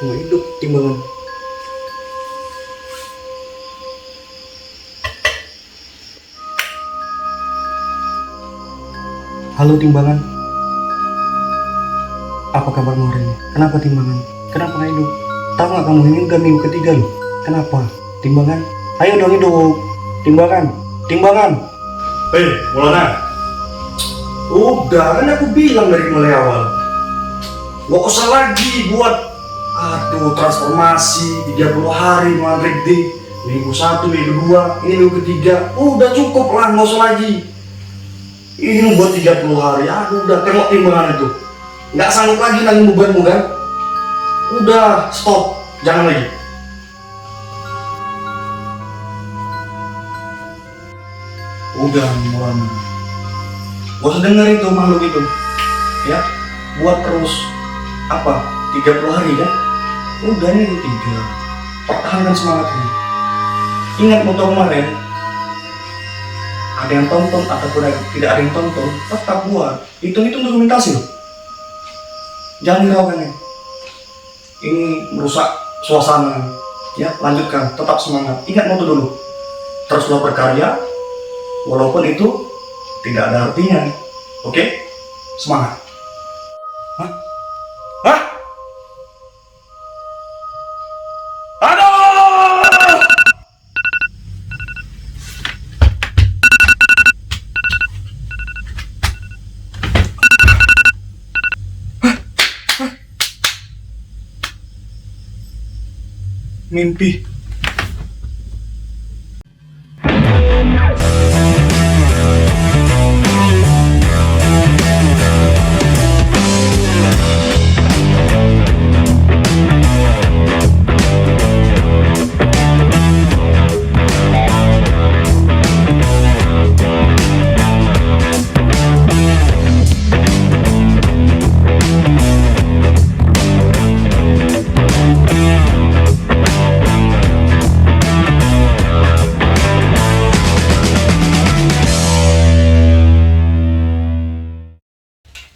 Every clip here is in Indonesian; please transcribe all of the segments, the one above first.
Nggak hidup timbangan. Halo timbangan. Apa kabarmu hari ini? Kenapa timbangan? Kenapa nggak hidup? Tahu nggak kamu ini udah minggu ketiga loh. Kenapa? Timbangan? Ayo dong hidup. Timbangan. Timbangan. Maulana. Udah kan aku bilang dari mulai awal. Gak usah lagi buat transformasi 30 hari Madrid di minggu 1, minggu 2, ini minggu 3. Udah cukup lah, gak usah lagi. Ini buat 30 hari. Aduh, udah tengok timbangan itu. Gak sanggup lagi nanggung bebanmu kan? Udah, stop. Jangan lagi. Udah, Maulana. Gak usah denger itu makhluk itu. Ya, buat terus 30 hari kan? Udah nih 3. Pertahankan semangatnya. Ingat moto kemarin, ada yang tonton ataupun tidak ada yang tonton, tetap buat. Itu dokumentasi loh. Jangan hiraukan ya. Ini merusak suasana. Ya, lanjutkan, tetap semangat. Ingat moto dulu. Teruslah berkarya, walaupun itu tidak ada artinya. Oke? Semangat. Hah? Hah? Aduh! Mimpi.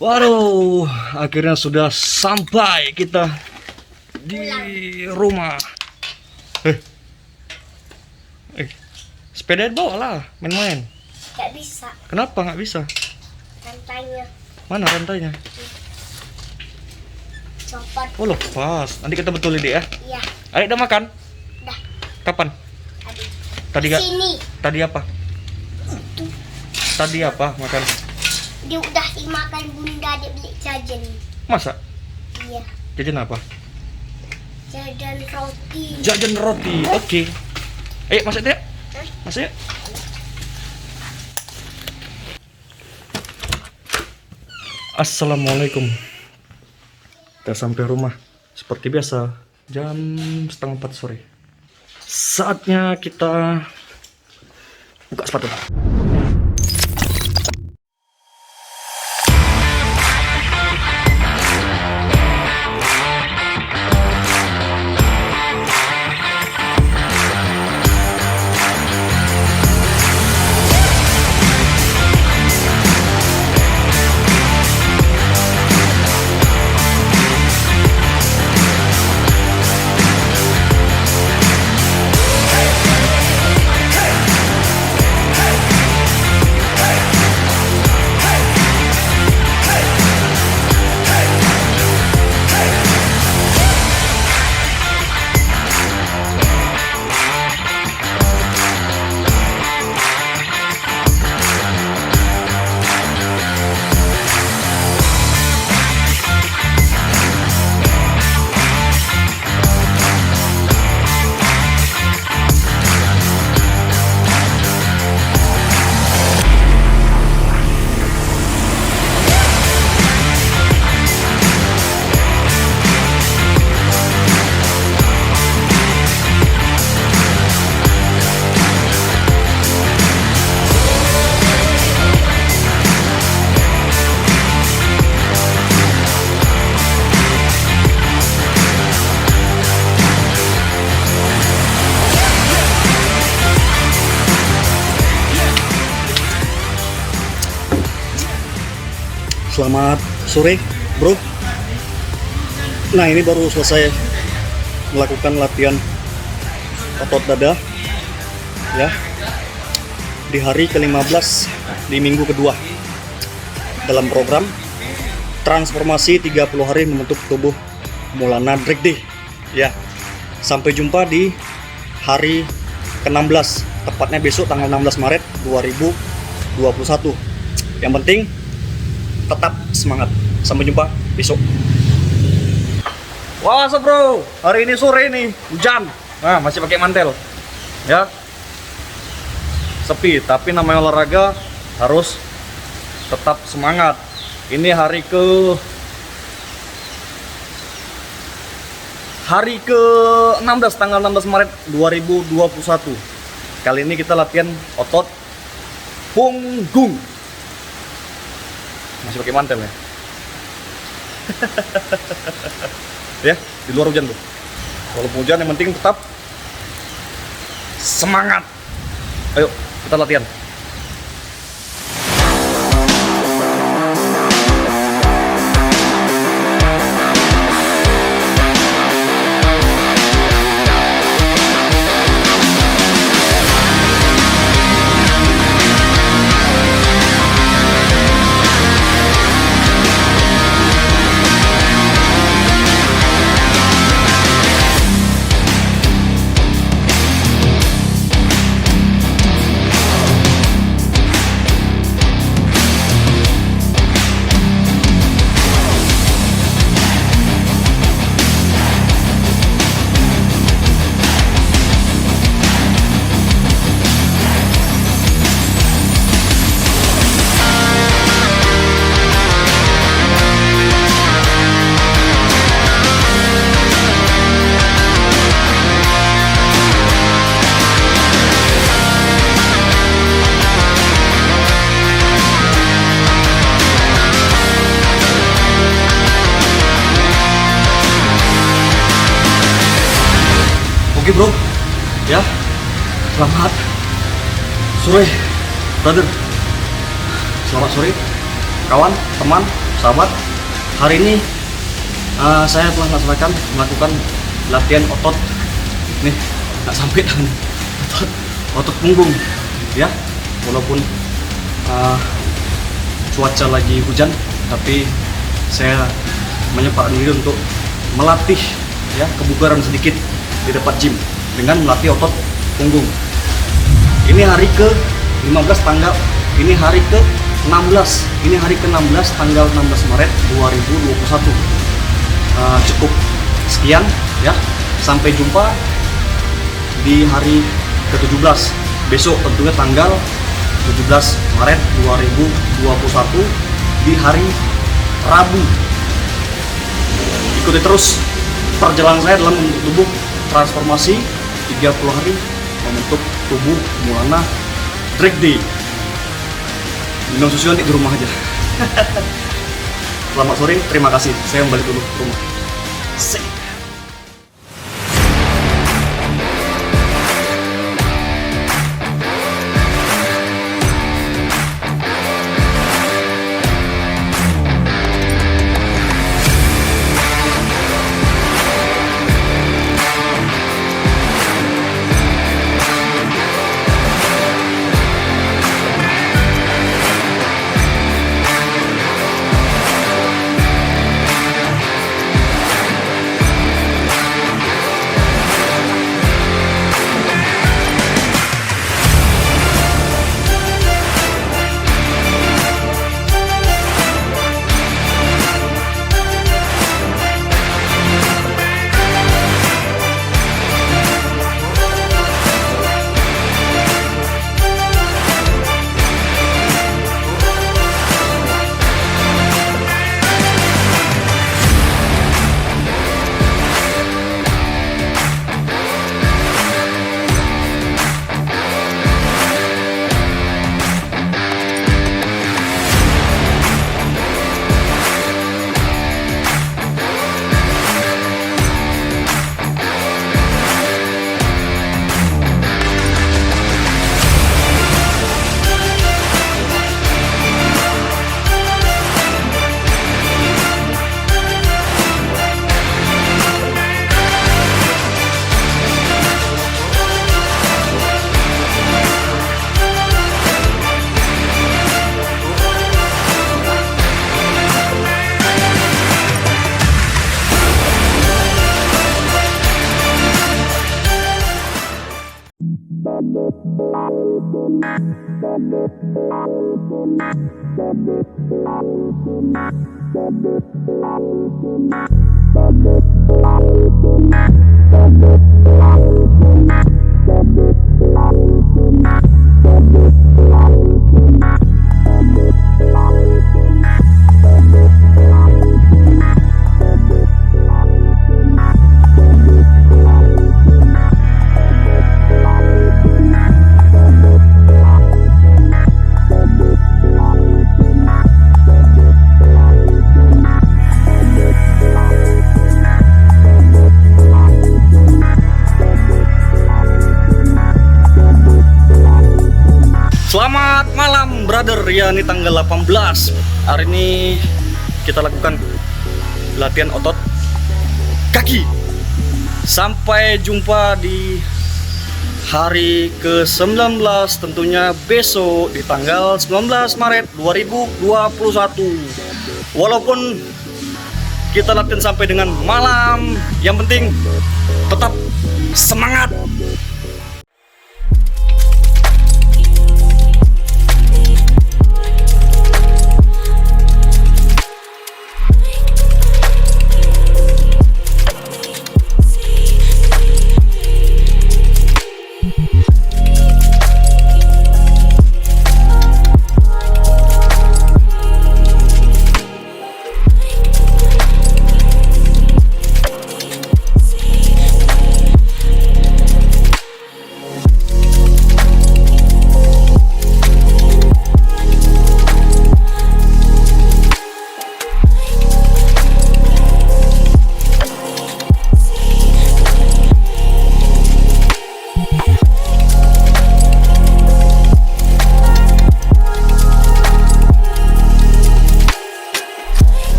Waduh, akhirnya sudah sampai kita di rumah. Sepeda bawa lah, main-main. Gak bisa, Kenapa nggak bisa? rantainya Mana rantainya? copot. Oh lepas, nanti kita betulin deh ya. Iya, Adik udah makan? dah. Kapan? Adik. Tadi gak? Sini, Tadi apa? Tadi apa makan? dia udah dimakan bunda, dia beli jajan. Masa? Iya, Jajan apa? jajan roti. Jajan roti, oke. Ayo masuk deh. Masuk yuk. Assalamualaikum. Kita sampai rumah seperti biasa jam 3:30 sore. Saatnya kita buka sepatu. Selamat sore, bro. Nah, ini baru selesai melakukan latihan otot dada ya di hari ke-15 di minggu kedua dalam program transformasi 30 hari membentuk tubuh Maulana Drek Day ya. Sampai jumpa di hari ke-16, tepatnya besok tanggal 16 Maret 2021. Yang penting tetap semangat. Sampai jumpa besok. Wah, bro, hari ini sore ini hujan. Nah, masih pakai mantel. Ya. Sepi, tapi namanya olahraga harus tetap semangat. Ini hari ke-16 tanggal 16 Maret 2021. Kali ini kita latihan otot punggung. Masih pakai mantel ya. Ya, di luar hujan tuh. Walaupun hujan yang penting tetap semangat. Ayo, kita latihan. Oke bro, ya, selamat sore, brother. Selamat sore, kawan, teman, sahabat. Hari ini saya telah melakukan latihan otot. Nih, nggak sampai tangan. Otot punggung, ya. Walaupun cuaca lagi hujan, tapi saya menyempatkan diri untuk melatih, ya, kebugaran sedikit di depan gym dengan melatih otot punggung. Ini hari ke-15 tanggal, ini hari ke-16, ini hari ke-16 tanggal 16 Maret 2021. Cukup sekian ya. Sampai jumpa di hari ke-17 besok, tentunya tanggal 17 Maret 2021 di hari Rabu. Ikuti terus perjalanan saya dalam membentuk tubuh transformasi 30 hari membentuk tubuh Maulana Drek Day. Minum susu nanti di rumah aja. Selamat sore, terima kasih. Saya balik dulu ke rumah. See. Selamat malam brother, ya ini tanggal 18. Hari ini kita lakukan latihan otot kaki. Sampai jumpa di hari ke-19 tentunya besok di tanggal 19 Maret 2021. Walaupun kita latihan sampai dengan malam, yang penting tetap semangat.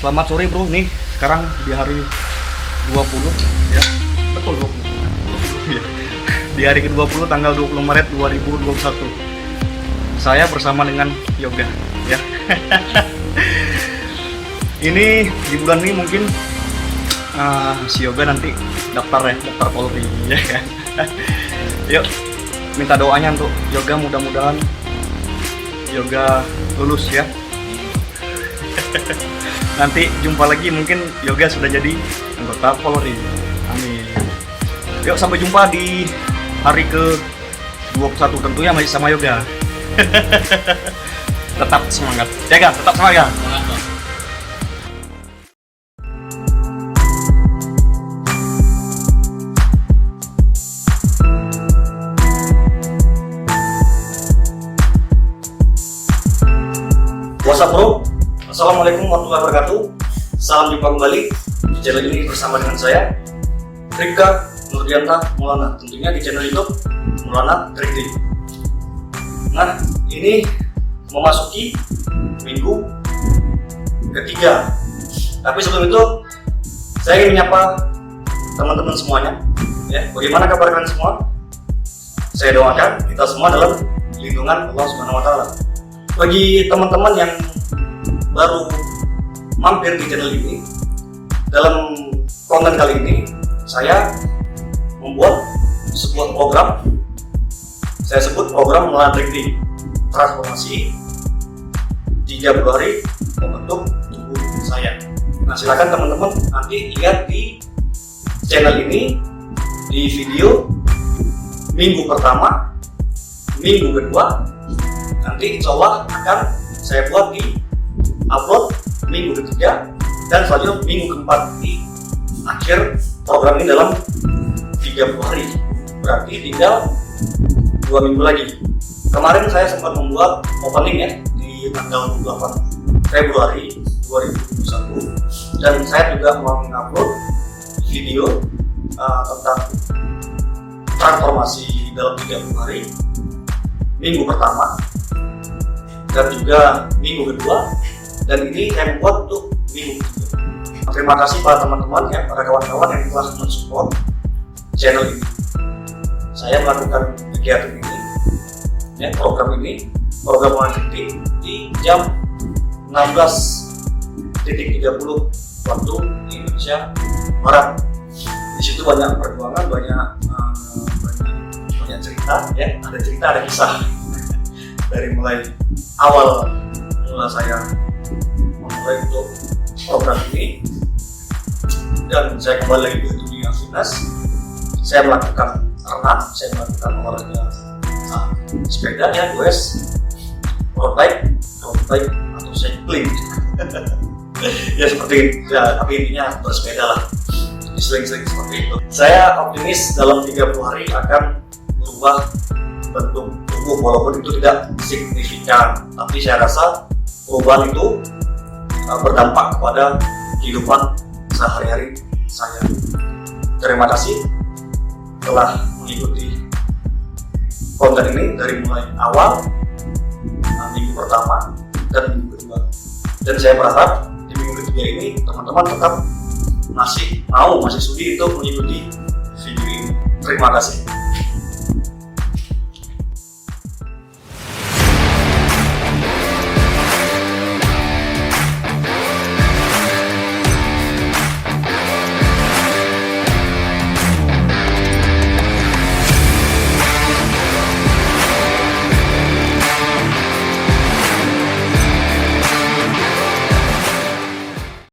Selamat sore bro, nih sekarang di hari 20 ya, betul 20 ya. Di hari ke-20 tanggal 20 Maret 2021 saya bersama dengan Yoga ya. Ini di bulan ini mungkin si Yoga nanti daftar Polri ya kan. Yuk minta doanya untuk Yoga, mudah-mudahan Yoga lulus ya. Nanti jumpa lagi, mungkin Yoga sudah jadi anggota Polri. Amin. Yuk sampai jumpa di hari ke-21 tentunya masih sama Yoga. Tetap semangat. Yoga, tetap semangat. What's up bro? Assalamualaikum warahmatullahi wabarakatuh. Salam jumpa kembali di channel ini bersama dengan saya Rifka Nurdianta Maulana, tentunya di channel YouTube Maulana Trikri. Nah, ini memasuki minggu ketiga. Tapi sebelum itu saya ingin menyapa teman-teman semuanya Ya, bagaimana kabar kalian semua? Saya doakan kita semua dalam lindungan Allah Subhanahu wa Ta'ala. Bagi teman-teman yang baru mampir di channel ini, dalam konten kali ini saya membuat sebuah program. Saya sebut program Maulana Trikti Transformasi 30 hari membentuk tubuh saya. Nah, silakan teman-teman nanti lihat di channel ini di video minggu pertama, minggu kedua, nanti insya Allah akan saya buat di upload minggu ketiga, dan selanjutnya minggu keempat. Di akhir program ini dalam 30 hari, berarti tinggal 2 minggu lagi. Kemarin saya sempat membuat opening ya di tanggal 28 Februari 2021, dan saya juga mau mengupload video tentang transformasi dalam 30 hari minggu pertama dan juga minggu kedua, dan ini saya membuat untuk minggu ketiga. Terima kasih pada teman-teman ya, para kawan-kawan yang telah mensupport channel ini. Saya melakukan kegiatan ini ya, program Maulana Trikti di jam 16.30 waktu Indonesia Barat. Di situ banyak perjuangan, banyak cerita ya, ada cerita, ada kisah dari mulai awal mula saya memulai untuk program ini, dan saya kembali lagi ke dunia fitness. Saya melakukan renang, saya melakukan olahraga sepeda ya, goes, road bike atau cycling ya seperti ya, tapi intinya bersepeda lah, sering-sering seperti itu. Saya optimis dalam 30 hari akan berubah bentuk tubuh, walaupun itu tidak signifikan, tapi saya rasa perubahan itu berdampak kepada kehidupan sehari-hari saya. Terima kasih telah mengikuti konten ini dari mulai awal minggu pertama dan minggu kedua, dan saya berharap di minggu ketiga ini teman-teman tetap masih sudi untuk mengikuti video ini. Terima kasih.